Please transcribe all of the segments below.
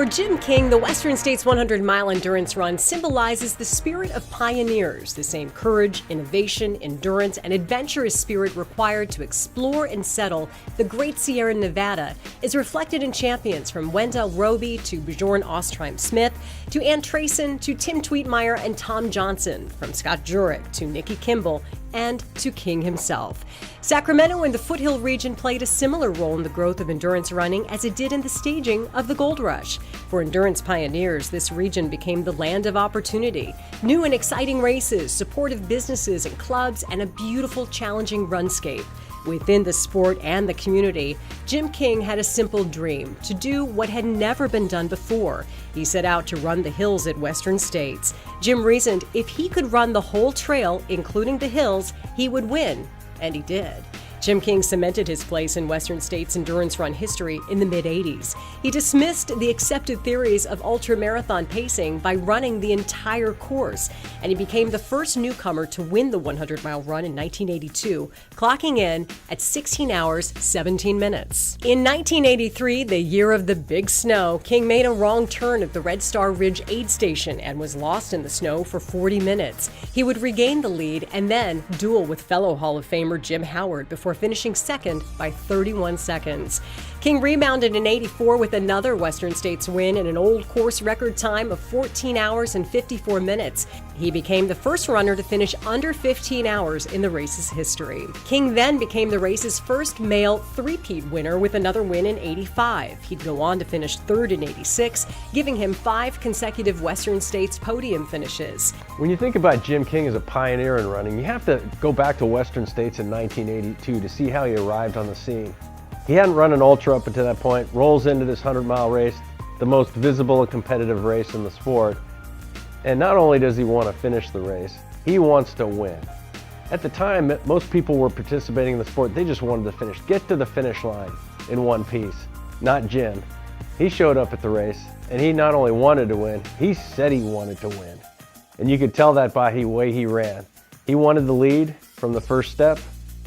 For Jim King, the Western States 100-mile endurance run symbolizes the spirit of pioneers, the same courage, innovation, endurance, and adventurous spirit required to explore and settle the Great Sierra Nevada is reflected in champions from Wendell Roby to Bjorn Ostrheim-Smith to Ann Trayson to Tim Tweetmeyer and Tom Johnson, from Scott Jurek to Nikki Kimball and to King himself. Sacramento and the Foothill region played a similar role in the growth of endurance running as it did in the staging of the Gold Rush. For endurance pioneers, this region became the land of opportunity. New and exciting races, supportive businesses and clubs, and a beautiful, challenging runscape. Within the sport and the community, Jim King had a simple dream: to do what had never been done before. He set out to run the hills at Western States. Jim reasoned if he could run the whole trail, including the hills, he would win. And he did. Jim King cemented his place in Western States endurance run history in the mid-'80s. He dismissed the accepted theories of ultramarathon pacing by running the entire course, and he became the first newcomer to win the 100-mile run in 1982, clocking in at 16 hours, 17 minutes. In 1983, the year of the big snow, King made a wrong turn at the Red Star Ridge aid station and was lost in the snow for 40 minutes. He would regain the lead and then duel with fellow Hall of Famer Jim Howard before finishing second by 31 seconds. King rebounded in '84 with another Western States win in an old course record time of 14 hours and 54 minutes. He became the first runner to finish under 15 hours in the race's history. King then became the race's first male three-peat winner with another win in '85. He'd go on to finish third in '86, giving him 5 consecutive Western States podium finishes. When you think about Jim King as a pioneer in running, you have to go back to Western States in 1982 to see how he arrived on the scene. He hadn't run an ultra up until that point, rolls into this 100-mile race, the most visible and competitive race in the sport. And not only does he want to finish the race, he wants to win. At the time, most people were participating in the sport, they just wanted to finish, get to the finish line in one piece. Not Jim. He showed up at the race, and he not only wanted to win, he said he wanted to win. And you could tell that by the way he ran. He wanted the lead from the first step,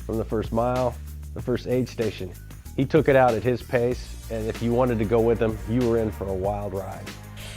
from the first mile, the first aid station. He took it out at his pace, and if you wanted to go with him, you were in for a wild ride.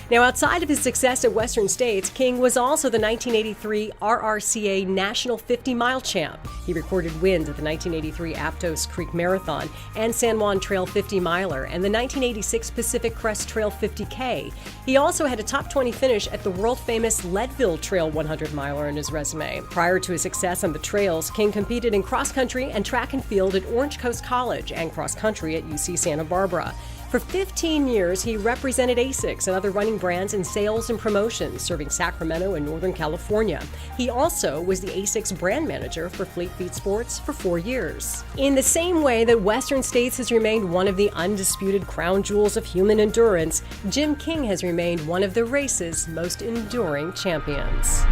Now, outside of his success at Western States, King was also the 1983 RRCA National 50-mile champ. He recorded wins at the 1983 Aptos Creek Marathon and San Juan Trail 50-miler and the 1986 Pacific Crest Trail 50K. He also had a top 20 finish at the world-famous Leadville Trail 100-miler in his resume. Prior to his success on the trails, King competed in cross-country and track and field at Orange Coast College and cross-country at UC Santa Barbara. For 15 years, he represented ASICS and other running brands in sales and promotions, serving Sacramento and Northern California. He also was the ASICS brand manager for Fleet Feet Sports for 4 years. In the same way that Western States has remained one of the undisputed crown jewels of human endurance, Jim King has remained one of the race's most enduring champions.